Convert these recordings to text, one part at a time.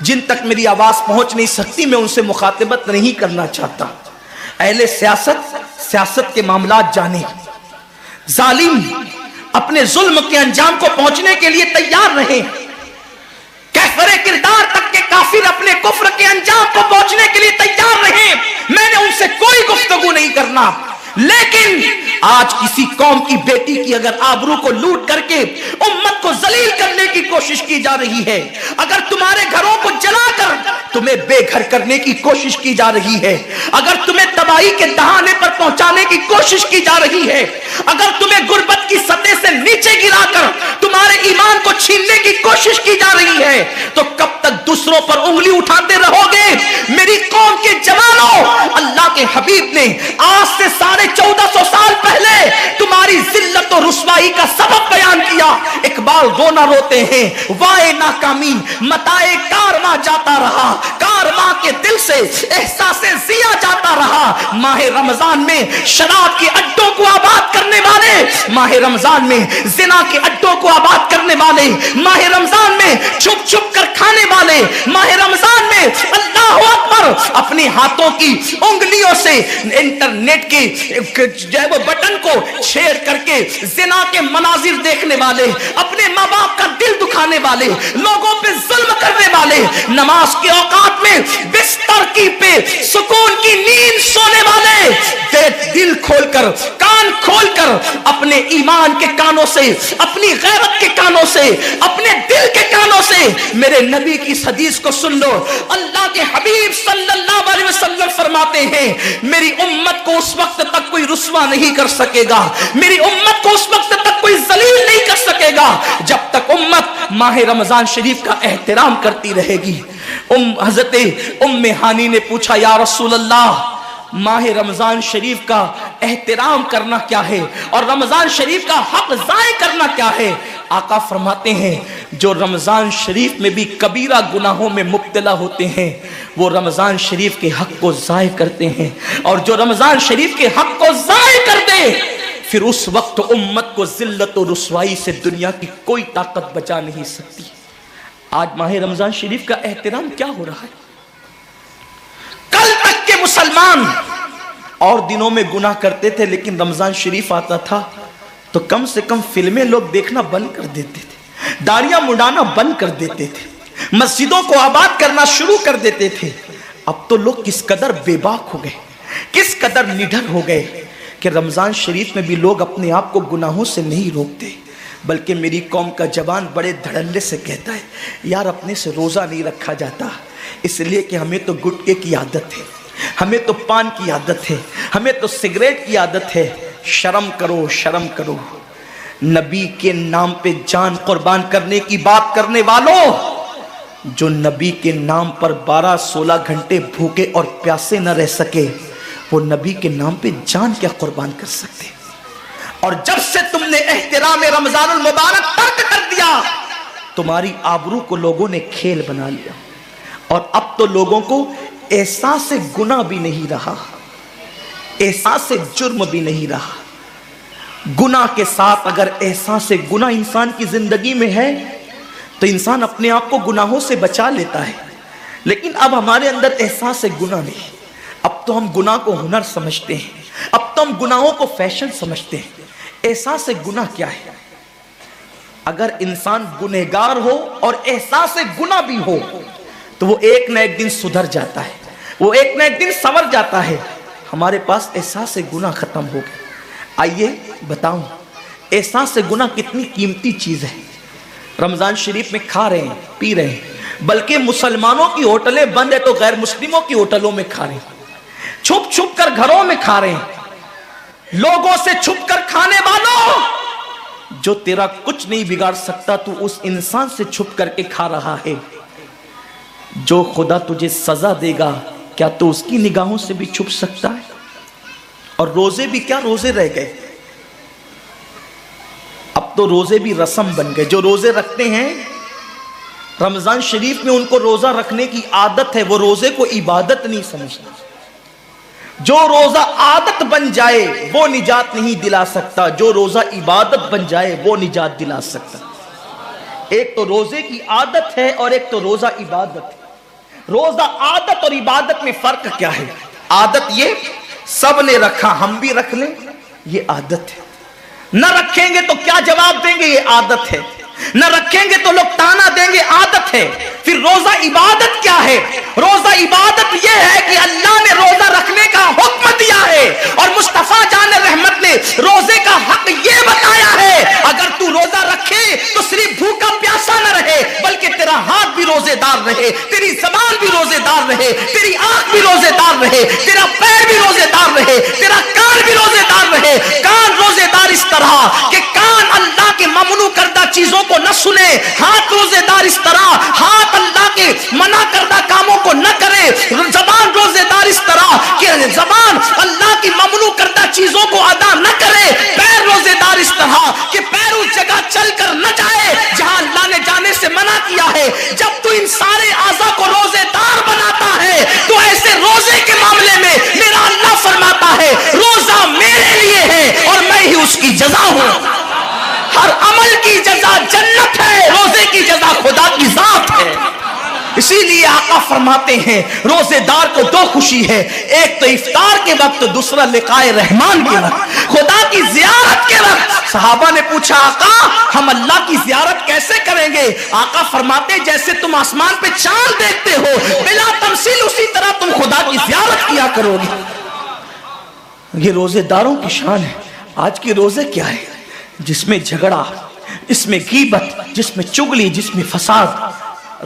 جن تک میری آواز پہنچ نہیں سکتی میں ان سے مخاطبت نہیں کرنا چاہتا. اہل سیاست کے معاملات جانے. ظالم اپنے ظلم کے انجام کو پہنچنے کے لیے تیار رہے. کفر کردار تک کے کافر اپنے کفر کے انجام کو پہنچنے کے لیے تیار رہے. میں نے ان سے کوئی گفتگو نہیں کرنا. لیکن آج کسی قوم کی بیٹی کی اگر آبرو کو لوٹ کر کے امت کو ذلیل کرنے کی کوشش کی جا رہی ہے, اگر تمہارے گھروں کو جلا کر تمہیں بے گھر کرنے کی کوشش کی جا رہی ہے, اگر تمہیں تباہی کے دہانے پر پہنچانے کی کوشش کی جا رہی ہے, اگر تمہیں غربت کی سطح سے نیچے گرا کر تمہارے ایمان کو چھیننے کی کوشش کی جا رہی ہے, تو کب تک دوسروں پر انگلی اٹھاتے رہو گے؟ میری قوم کے جوانوں, اللہ کے حبیب نے آج سے 1450 سال پہلے تمہاری ذلت و رسوائی کا سبب بیان کیا. اقبال رونا روتے ہیں, وائے ناکامی متائے کارواں جاتا رہا, کارواں کے دل سے احساس ضیا جاتا رہا. ماہ رمضان میں شراب کے اڈوں کو آباد کرنے والے, ماہ رمضان میں زنا کے اڈوں کو آباد کرنے والے, ماہ رمضان میں چھپ چھپ کر کھانے والے, ماہ رمضان میں اللہ اکبر اپنے ہاتھوں کی انگلیوں سے انٹرنیٹ کے وہ بٹن کو چھیڑ کر کے زنا کے مناظر دیکھنے والے, اپنے ماں باپ کا دل دکھانے والے, لوگوں پہ ظلم کرنے والے, نماز کے اوقات میں بستر کی پہ سکون کی نیند سونے والے, دل کھول کر کان کھول کر اپنے ایمان کے کانوں سے, اپنی غیرت کے کانوں سے, اپنے دل کے کانوں سے میرے نبی کی حدیث کو سن لو. اللہ کے حبیب صلی اللہ علیہ وسلم فرماتے ہیں میری امت کو اس وقت تک کوئی رسوا نہیں کر سکے گا, میری امت کو اس وقت تک کوئی ذلیل نہیں کر سکے گا جب تک امت ماہ رمضان شریف کا احترام کرتی رہے گی. حضرت ام ہانی نے پوچھا, یا رسول اللہ ماہ رمضان شریف کا احترام کرنا کیا ہے اور رمضان شریف کا حق ضائع کرنا کیا ہے؟ آقا فرماتے ہیں جو رمضان شریف میں بھی کبیرہ گناہوں میں مبتلا ہوتے ہیں وہ رمضان شریف کے حق کو ضائع کرتے ہیں, اور جو رمضان شریف کے حق کو ضائع کر دے پھر اس وقت امت کو ذلت و رسوائی سے دنیا کی کوئی طاقت بچا نہیں سکتی. آج ماہ رمضان شریف کا احترام کیا ہو رہا ہے؟ کل تک کے مسلمان اور دنوں میں گناہ کرتے تھے, لیکن رمضان شریف آتا تھا تو کم سے کم فلمیں لوگ دیکھنا بند کر دیتے تھے, داڑیاں مڈانا بند کر دیتے تھے, مسجدوں کو آباد کرنا شروع کر دیتے تھے. اب تو لوگ کس قدر بے باک ہو گئے, کس قدر نڈر ہو گئے کہ رمضان شریف میں بھی لوگ اپنے آپ کو گناہوں سے نہیں روکتے, بلکہ میری قوم کا جوان بڑے دھڑلے سے کہتا ہے یار اپنے سے روزہ نہیں رکھا جاتا, اس لیے کہ ہمیں تو گٹکے کی عادت ہے, ہمیں تو پان کی عادت ہے, ہمیں تو سگریٹ کی عادت ہے. شرم کرو, شرم کرو. نبی کے نام پہ جان قربان کرنے کی بات کرنے والوں, جو نبی کے نام پر 12-16 گھنٹے بھوکے اور پیاسے نہ رہ سکے وہ نبی کے نام پہ جان کیا قربان کر سکتے؟ اور جب سے تم نے احترام رمضان المبارک ترک کر دیا تمہاری آبرو کو لوگوں نے کھیل بنا لیا, اور اب تو لوگوں کو احساس گناہ بھی نہیں رہا, احساس جرم بھی نہیں رہا. گناہ کے ساتھ اگر احساس گناہ انسان کی زندگی میں ہے تو انسان اپنے آپ کو گناہوں سے بچا لیتا ہے, لیکن اب ہمارے اندر احساس گناہ نہیں. اب تو ہم گناہ کو ہنر سمجھتے ہیں, اب تو ہم گناہوں کو فیشن سمجھتے ہیں. احساس گناہ کیا ہے؟ اگر انسان گنہگار ہو اور احساس گناہ بھی ہو تو وہ ایک نہ ایک دن سدھر جاتا ہے, وہ ایک نہ ایک دن سنور جاتا ہے. ہمارے پاس احساس گناہ ختم ہو گیا. آئیے بتاؤں احساس گناہ کتنی قیمتی چیز ہے. رمضان شریف میں کھا رہے ہیں, پی رہے ہیں, بلکہ مسلمانوں کی ہوٹلیں بند ہے تو غیر مسلموں کی ہوٹلوں میں کھا رہے ہیں, چھپ چھپ کر گھروں میں کھا رہے ہیں. لوگوں سے چھپ کر کھانے والوں, جو تیرا کچھ نہیں بگاڑ سکتا تو اس انسان سے چھپ کر کے کھا رہا ہے. جو خدا تجھے سزا دے گا کیا تو اس کی نگاہوں سے بھی چھپ سکتا ہے؟ اور روزے بھی کیا روزے رہ گئے, اب تو روزے بھی رسم بن گئے. جو روزے رکھتے ہیں رمضان شریف میں ان کو روزہ رکھنے کی عادت ہے, وہ روزے کو عبادت نہیں سمجھتے. جو روزہ عادت بن جائے وہ نجات نہیں دلا سکتا, جو روزہ عبادت بن جائے وہ نجات دلا سکتا. ایک تو روزے کی عادت ہے اور ایک تو روزہ عبادت ہے. روزہ عادت اور عبادت میں فرق کیا ہے؟ عادت یہ سب نے رکھا ہم بھی رکھ لیں، یہ عادت ہے. نہ رکھیں گے تو کیا جواب دیں گے، یہ عادت ہے. نہ رکھیں گے تو لوگ تانا دیں گے، عادت ہے. پھر روزہ عبادت کیا ہے؟ روزہ عبادت یہ ہے کہ اللہ نے روزہ رکھنے کا حکم دیا ہے اور مصطفیٰ جان رحمت نے روزے کا حق یہ بتایا ہے اگر تو روزہ رکھے تو صرف بھوکا پیاسا نہ رہے بلکہ تیرا ہاتھ بھی روزے دار رہے، تیری زبان بھی روزے دار رہے، تیری آنکھ بھی روزے دار رہے، تیرا پیر بھی روزے دار رہے، تیرا کان بھی روزے دار رہے. کان روزے دار اس طرح کہ کان اللہ کے ممنوع کردہ چیزوں کو نہ سنے، ہاتھ روزے دار اس طرح ہاتھ اللہ کے منع کردہ کاموں کو نہ کرے، زبان روزے دار اس طرح کہ زبان اللہ کی ممنوع کردہ چیزوں کو ادا نہ کرے، پیر روزے دار اس طرح کہ پیر اس جگہ چل کر نہ جائے جہاں اللہ نے جانے سے منع کیا ہے. جب تو ان سارے اعضاء کو روزے دار بناتا ہے تو ایسے روزے کے معاملے میں میرا اللہ فرماتا ہے روزہ میرے لیے ہے اور میں ہی اس کی جزا ہوں. ہر عمل کی جزا جنت ہے، روزے کی جزا خدا کی ذات ہے. اسی لیے آقا فرماتے ہیں روزے دار کو دو خوشی ہے، ایک تو افطار کے وقت، دوسرا لقائے رحمان کے وقت، خدا کی زیارت کے وقت. صحابہ نے پوچھا آقا ہم اللہ کی زیارت کیسے کریں گے؟ آقا فرماتے جیسے تم آسمان پہ چاند دیکھتے ہو بلا تمثیل اسی طرح تم خدا کی زیارت کیا کرو گے. یہ روزے داروں کی شان ہے. آج کے روزے کیا ہے؟ جس میں جھگڑا، جس میں غیبت، جس میں چغلی، جس میں فساد.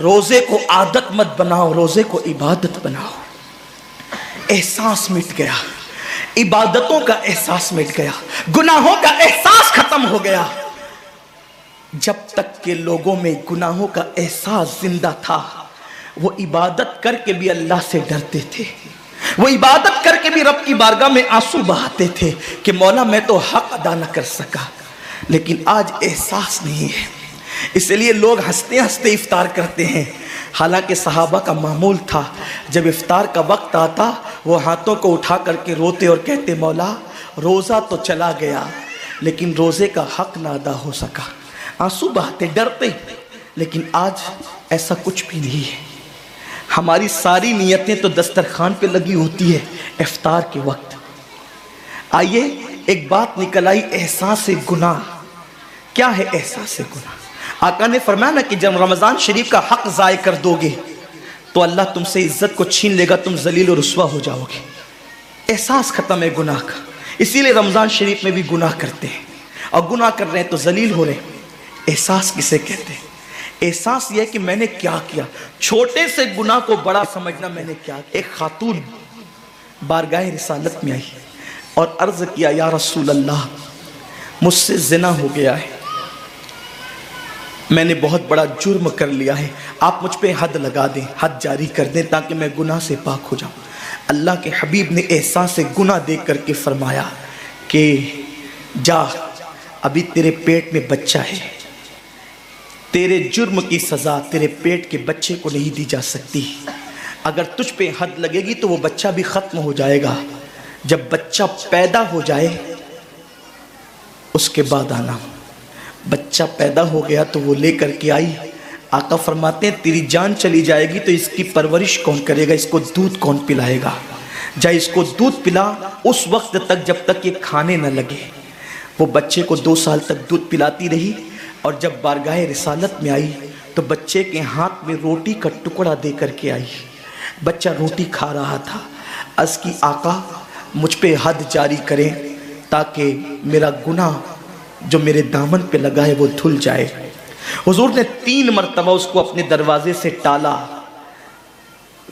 روزے کو عادت مت بناؤ، روزے کو عبادت بناؤ. احساس مٹ گیا، عبادتوں کا احساس مٹ گیا، گناہوں کا احساس ختم ہو گیا. جب تک کہ لوگوں میں گناہوں کا احساس زندہ تھا وہ عبادت کر کے بھی اللہ سے ڈرتے تھے، وہ عبادت کر کے بھی رب کی بارگاہ میں آنسو بہاتے تھے کہ مولا میں تو حق ادا نہ کر سکا. لیکن آج احساس نہیں ہے، اس لیے لوگ ہنستے ہنستے افطار کرتے ہیں. حالانکہ صحابہ کا معمول تھا جب افطار کا وقت آتا وہ ہاتھوں کو اٹھا کر کے روتے اور کہتے مولا روزہ تو چلا گیا لیکن روزے کا حق نہ ادا ہو سکا. آنسو بہاتے، ڈرتے. لیکن آج ایسا کچھ بھی نہیں ہے. ہماری ساری نیتیں تو دسترخوان پہ لگی ہوتی ہے افطار کے وقت. آئیے ایک بات نکل آئی، احساس گناہ. کیا ہے احساس گناہ؟ آقا نے فرمایا نا کہ جب رمضان شریف کا حق ضائع کر دو گے تو اللہ تم سے عزت کو چھین لے گا، تم ذلیل و رسوا ہو جاؤ گے. احساس ختم ہے گناہ کا. اسی لیے رمضان شریف میں بھی گناہ کرتے ہیں اور گناہ کر رہے ہیں تو ذلیل ہو رہے ہیں. احساس کسے کہتے ہیں؟ احساس یہ ہے کہ میں نے کیا کیا. چھوٹے سے گناہ کو بڑا سمجھنا میں نے کیا. ایک خاتون بارگاہ رسالت میں آئی اور عرض کیا یا رسول اللہ مجھ سے زنا ہو گیا ہے، میں نے بہت بڑا جرم کر لیا ہے، آپ مجھ پہ حد لگا دیں، حد جاری کر دیں تاکہ میں گناہ سے پاک ہو جاؤں. اللہ کے حبیب نے احساس گناہ دیکھ کر کے فرمایا کہ جا ابھی تیرے پیٹ میں بچہ ہے، تیرے جرم کی سزا تیرے پیٹ کے بچے کو نہیں دی جا سکتی. اگر تجھ پہ حد لگے گی تو وہ بچہ بھی ختم ہو جائے گا. جب بچہ پیدا ہو جائے اس کے بعد آنا. بچہ پیدا ہو گیا تو وہ لے کر کے آئی. آقا فرماتے ہیں تیری جان چلی جائے گی تو اس کی پرورش کون کرے گا، اس کو دودھ کون پلائے گا؟ جا اس کو دودھ پلا اس وقت تک جب تک یہ کھانے نہ لگے. وہ بچے کو 2 سال تک دودھ پلاتی رہی اور جب بارگاہ رسالت میں آئی تو بچے کے ہاتھ میں روٹی کا ٹکڑا دے کر کے آئی. بچہ روٹی کھا رہا تھا. عرض کی آقا مجھ پہ حد جاری کریں تاکہ میرا گناہ جو میرے دامن پہ لگا ہے وہ دھل جائے. حضور نے 3 مرتبہ اس کو اپنے دروازے سے ٹالا.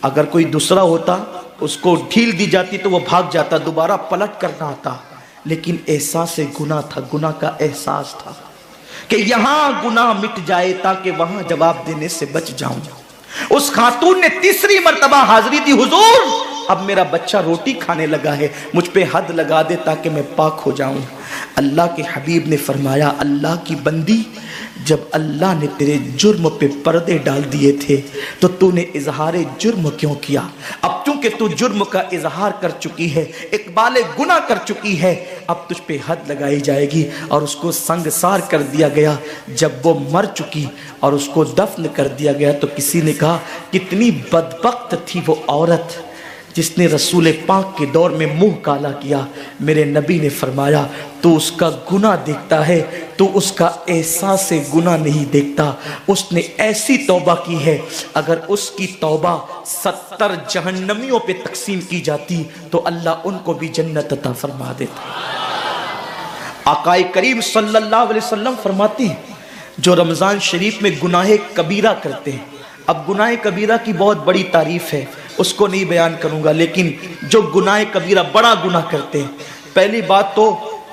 اگر کوئی دوسرا ہوتا اس کو ڈھیل دی جاتی تو وہ بھاگ جاتا، دوبارہ پلٹ کرنا آتا. لیکن احساس گناہ تھا، گناہ کا احساس تھا کہ یہاں گناہ مٹ جائے تاکہ وہاں جواب دینے سے بچ جاؤں. اس خاتون نے 3 مرتبہ حاضری دی، حضور اب میرا بچہ روٹی کھانے لگا ہے، مجھ پہ حد لگا دے تاکہ میں پاک ہو جاؤں. اللہ کے حبیب نے فرمایا اللہ کی بندی جب اللہ نے تیرے جرم پہ پردے ڈال دیے تھے تو تو نے اظہار جرم کیوں کیا؟ اب چونکہ چونکہ تو جرم کا اظہار کر چکی ہے، اقبال گناہ کر چکی ہے، اب تجھ پہ حد لگائی جائے گی۔ اور اس کو سنگسار کر دیا گیا۔ جب وہ مر چکی اور اس کو دفن کر دیا گیا تو کسی نے کہا کتنی بدبخت تھی وہ عورت جس نے رسول پاک کے دور میں منہ کالا کیا۔ میرے نبی نے فرمایا تو اس کا گناہ دیکھتا ہے، تو اس کا احساس گناہ نہیں دیکھتا۔ اس نے ایسی توبہ کی ہے، اگر اس کی توبہ 70 جہنمیوں پہ تقسیم کی جاتی تو اللہ ان کو بھی جنت عطا فرما دیتا۔ آقا کریم صلی اللہ علیہ وسلم فرماتے ہیں جو رمضان شریف میں گناہ کبیرہ کرتے ہیں، اب گناہ کبیرہ کی بہت بڑی تعریف ہے، اس کو نہیں بیان کروں گا، لیکن جو گناہ کبیرہ بڑا گناہ کرتے ہیں، پہلی بات تو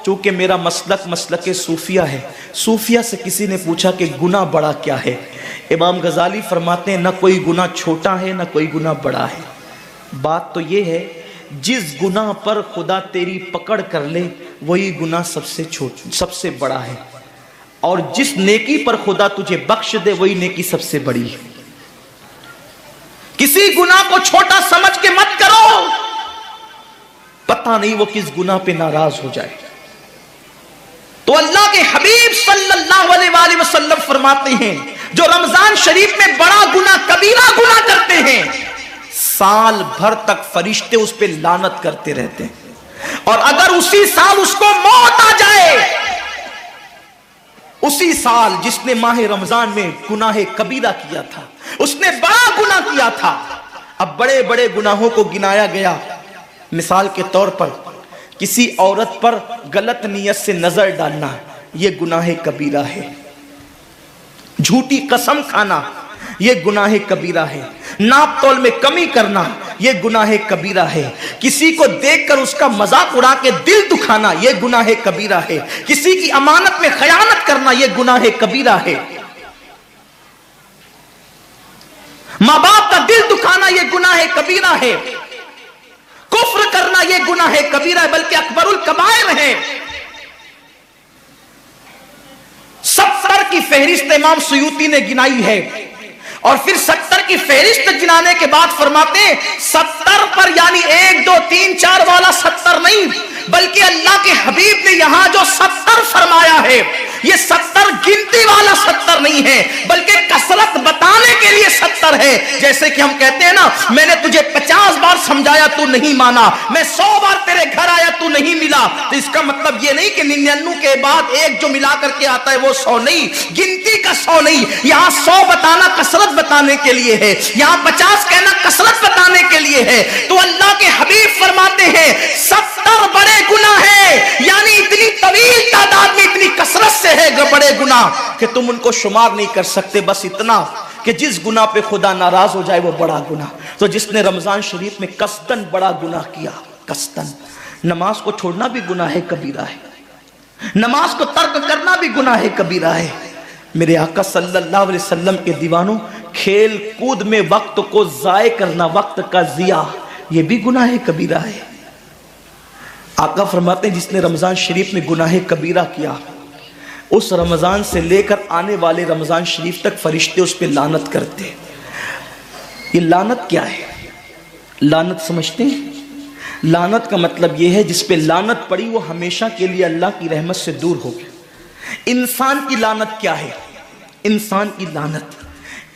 چونکہ میرا مسلک صوفیہ ہے، صوفیہ سے کسی نے پوچھا کہ گناہ بڑا کیا ہے؟ امام غزالی فرماتے ہیں نہ کوئی گناہ چھوٹا ہے نہ کوئی گناہ بڑا ہے، بات تو یہ ہے جس گناہ پر خدا تیری پکڑ کر لے وہی گناہ سب سے بڑا ہے، اور جس نیکی پر خدا تجھے بخش دے وہی نیکی سب سے بڑی ہے۔ کسی گناہ کو چھوٹا سمجھ کے مت کرو، پتہ نہیں وہ کس گناہ پہ ناراض ہو جائے۔ تو اللہ کے حبیب صلی اللہ علیہ وآلہ وسلم فرماتے ہیں جو رمضان شریف میں بڑا گناہ کبیرہ گناہ کرتے ہیں، سال بھر تک فرشتے اس پہ لعنت کرتے رہتے ہیں، اور اگر اسی سال اس کو موت آ جائے، اسی سال جس نے ماہ رمضان میں گناہ کبیرہ کیا تھا، اس نے بڑا گناہ کیا تھا، اب بڑے بڑے گناہوں کو گنایا گیا۔ مثال کے طور پر کسی عورت پر غلط نیت سے نظر ڈالنا یہ گناہ کبیرہ ہے، جھوٹی قسم کھانا یہ گناہ کبیرہ ہے، ناپ تول میں کمی کرنا یہ گناہ کبیرہ ہے، کسی کو دیکھ کر اس کا مذاق اڑا کے دل دکھانا یہ گناہ کبیرہ ہے، کسی کی امانت میں خیانت کرنا یہ گناہ کبیرہ ہے، ماں باپ کا دل دکھانا یہ گناہ کبیرہ ہے، کفر کرنا یہ گناہ کبیرہ ہے، بلکہ اکبر الکبائر ہے۔ 70 کی فہرست امام سیوطی نے گنائی ہے، اور پھر 70 کی فہرست گنانے کے بعد فرماتے ہیں 70 پر یعنی 1 2 3 4 والا 70 نہیں، بلکہ اللہ کے حبیب نے یہاں جو 70 فرمایا ہے یہ 70 گنتی والا 70 نہیں ہے، بلکہ کثرت بتانے کے لیے 70 ہے۔ جیسے کہ ہم کہتے ہیں نا میں نے تجھے 50 بار سمجھایا تو نہیں مانا، میں 100 بار تیرے گھر آیا تو نہیں ملا، تو اس کا مطلب یہ نہیں کہ 99 کے بعد ایک جو ملا کر کے آتا ہے وہ 100 نہیں، گنتی کا 100 نہیں، یہاں 100 بتانا کثرت بتانے کے لیے ہے، یہاں 50 کہنا کثرت بتانے کے لیے ہے۔ تو اللہ کے حبیب فرماتے ہیں 70 بڑے گناہ ہیں، یعنی اتنی طویل تعداد میں اتنی کثرت سے ہے بڑے گناہ کہ تم ان کو شمار نہیں کر سکتے، بس اتنا کہ جس گناہ پہ خدا ناراض ہو جائے وہ بڑا گناہ۔ تو جس نے رمضان شریف میں قصدن بڑا گناہ کیا، قصدن، نماز کو چھوڑنا بھی گناہ کبیرہ ہے، نماز کو ترک کرنا بھی گناہ کبیرہ ہے۔ میرے آقا صلی اللہ علیہ وسلم کے دیوانوں، کھیل کود میں وقت کو ضائع کرنا، وقت کا ضیاع، یہ بھی گناہ کبیرہ ہے۔ آقا فرماتے ہیں جس نے رمضان شریف میں گناہ کبیرہ کیا، اس رمضان سے لے کر آنے والے رمضان شریف تک فرشتے اس پہ لعنت کرتے ہیں۔ یہ لعنت کیا ہے؟ لعنت سمجھتے ہیں؟ لعنت کا مطلب یہ ہے جس پہ لعنت پڑی وہ ہمیشہ کے لیے اللہ کی رحمت سے دور ہو گیا۔ انسان کی لعنت کیا ہے؟ انسان کی لعنت،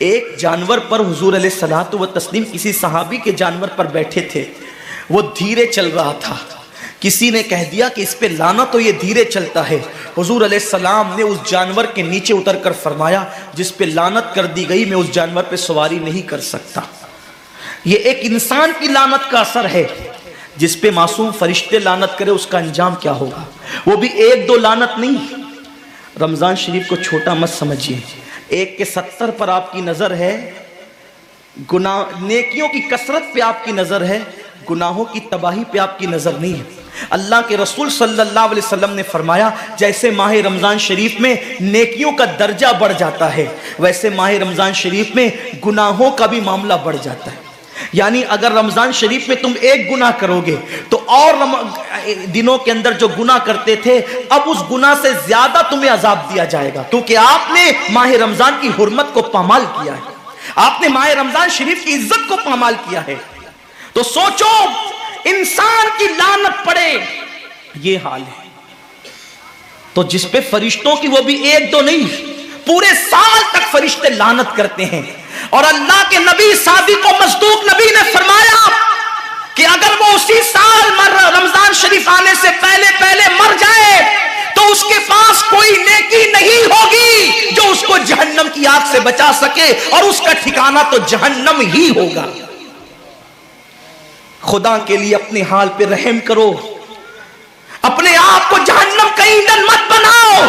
ایک جانور پر حضور علیہ الصلوۃ والتسلیم کسی صحابی کے جانور پر بیٹھے تھے، وہ دھیرے چل رہا تھا، کسی نے کہہ دیا کہ اس پہ لعنت ہو یہ دھیرے چلتا ہے، حضور علیہ السلام نے اس جانور کے نیچے اتر کر فرمایا جس پہ لعنت کر دی گئی میں اس جانور پہ سواری نہیں کر سکتا۔ یہ ایک انسان کی لعنت کا اثر ہے، جس پہ معصوم فرشتے لعنت کرے اس کا انجام کیا ہوگا؟ وہ بھی 1 2 لعنت نہیں۔ رمضان شریف کو چھوٹا مت سمجھیے، 1 کے 70 پر آپ کی نظر ہے، گناہ نیکیوں کی کثرت پہ آپ کی نظر ہے، گناہوں کی تباہی پہ آپ کی نظر نہیں ہے۔ اللہ کے رسول صلی اللہ علیہ وسلم نے فرمایا جیسے ماہ رمضان شریف میں نیکیوں کا درجہ بڑھ جاتا ہے، ویسے ماہ رمضان شریف میں گناہوں کا بھی معاملہ بڑھ جاتا ہے۔ یعنی اگر رمضان شریف میں تم 1 گناہ کرو گے تو اور دنوں کے اندر جو گناہ کرتے تھے اب اس گناہ سے زیادہ تمہیں عذاب دیا جائے گا، کیونکہ آپ نے ماہ رمضان کی حرمت کو پامال کیا ہے، آپ نے ماہ رمضان شریف کی عزت کو پامال کیا ہے۔ تو سوچو انسان کی لعنت پڑے یہ حال ہے، تو جس پہ فرشتوں کی وہ بھی ایک دو نہیں پورے سال تک فرشتے لعنت کرتے ہیں. اور اللہ کے نبی صادق و مصدوق نبی نے فرمایا کہ اگر وہ اسی سال رمضان شریف آنے سے پہلے مر جائے تو اس کے پاس کوئی نیکی نہیں ہوگی جو اس کو جہنم کی آگ سے بچا سکے، اور اس کا ٹھکانہ تو جہنم ہی ہوگا. خدا کے لیے اپنے حال پہ رحم کرو، اپنے آپ کو جہنم کا ایندھن مت بناؤ.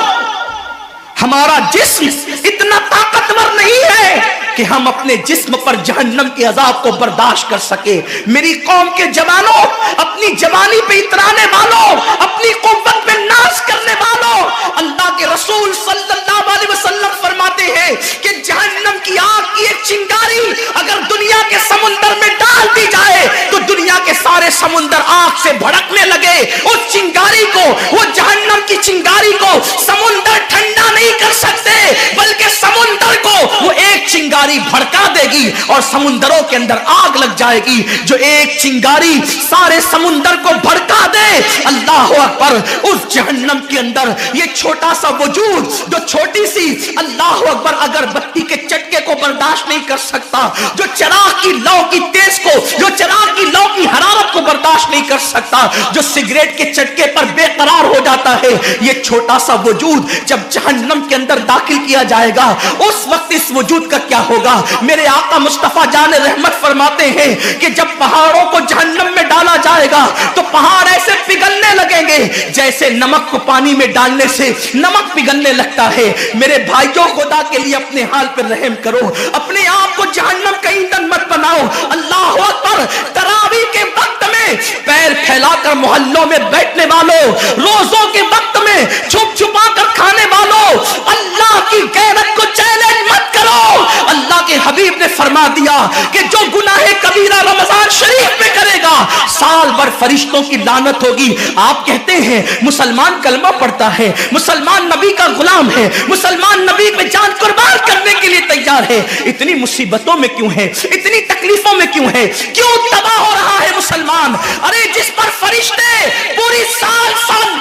ہمارا جسم اتنا طاقتور نہیں ہے کہ ہم اپنے جسم پر جہنم کے عذاب کو برداشت کر سکے. میری قوم کے جوانوں، اپنی جوانی پہ اترانے والوں، اپنی قوت پہ ناز کرنے والوں، اللہ کے رسول صلی اللہ علیہ وسلم فرماتے ہیں کہ جہنم کی آگ کی ایک چنگاری اگر دنیا کے سمندر میں ڈال دی جائے تو دنیا کے سارے سمندر آگ سے بھڑکنے لگے. اس چنگاری کو، وہ جہنم کی چنگاری کو سمندر ٹھنڈا نہیں کر سکتے، بلکہ سمندر کو وہ ایک چنگاری بھڑکا دے گی اور سمندروں کے اندر آگ لگ جائے گی. جو ایک چنگاری سارے سمندر کو بھڑکا دے، اللہ اکبر، اس جہنم کے اندر یہ چھوٹا سا وجود جو چھوٹی سی، اللہ اکبر، اگر بتی کے چٹکے کو برداشت نہیں کر سکتا، جو چراغ کی لو کی تیز کو، جو چراغ کی لو کی حرارت کو برداشت نہیں کر سکتا، جو سگریٹ کے چٹکے پر بے قرار ہو جاتا ہے، یہ چھوٹا سا وجود جب جہنم کے اندر داخل کیا جائے گا اس وقت اس وجود کا کیا ہوگا؟ میرے آقا مصطفیٰ جان رحمت فرماتے ہیں کہ جب پہاڑوں کو جہنم میں ڈالا جائے گا تو پہاڑ ایسے پگھلنے لگیں گے جیسے نمک کو پانی میں ڈالنے سے نمک پگھلنے لگتا ہے. میرے بھائیوں، خدا کے لیے اپنے حال پر رحم کرو، اپنے آپ کو جہنم کا ایندھن مت بناؤ. اللہ اکبر، تراویح کے وقت میں پیر پھیلا کر محلوں میں بیٹھنے والوں، روزوں کے وقت میں چھپ چھپا کر کھانے والوں، اللہ کی غیرت کو چیلنج مت کرو. اللہ کے حبیب نے فرما دیا کہ جو گناہ کبیرہ رمضان شریف میں کرے گا سال بھر فرشتوں کی لعنت ہوگی. آپ کہتے ہیں مسلمان کلمہ پڑھتا ہے، مسلمان نبی کا غلام ہے، مسلمان نبی پہ جان قربان کرنے کے لیے تیار ہے، اتنی مصیبتوں میں کیوں ہے، اتنی تکلیفوں میں کیوں ہے، کیوں تباہ ہو رہا ہے مسلمان؟ ارے جس پر فرشتے پوری سال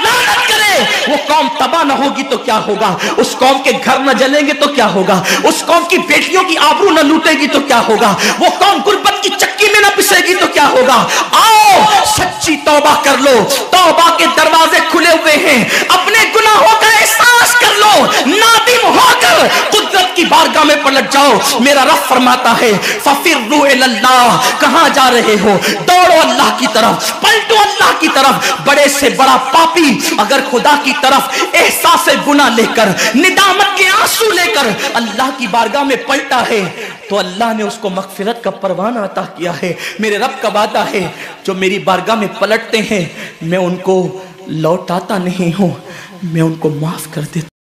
لعنت کرے وہ قوم تباہ نہ ہوگی تو کیا ہوگا؟ اس قوم کے گھر نہ جلیں گے تو کیا ہوگا؟ اس قوم کی بیٹیوں کی آبرو نہ لوٹے گی تو کیا ہوگا؟ وہ قوم غربت کی چکی میں نہ پسے گی تو کیا ہوگا؟ آؤ سچی توبہ کر لو، توبہ کے دروازے کھلے ہوئے ہیں، اپنے گناہوں کا احساس کر لو، نادم ہو کر قدرت کی بارگاہ میں پلٹ جاؤ. میرا رب فرماتا ہے فَفِرُّوا إِلَى اللَّهِ، کہاں جا رہے ہو؟ دوڑو اللہ کی طرف، پلٹو اللہ کی طرف. بڑے سے بڑا پاپی اگر خدا کی طرف احساس گناہ لے کر، ندامت کے آنسو لے کر اللہ کی بارگاہ میں پلٹا ہے تو اللہ نے اس کو مغفرت کا پروانہ عطا کیا ہے. میرے رب کا وعدہ ہے جو میری بارگاہ میں پلٹتے ہیں میں ان کو لوٹاتا نہیں ہوں، میں ان کو معاف کر دیتا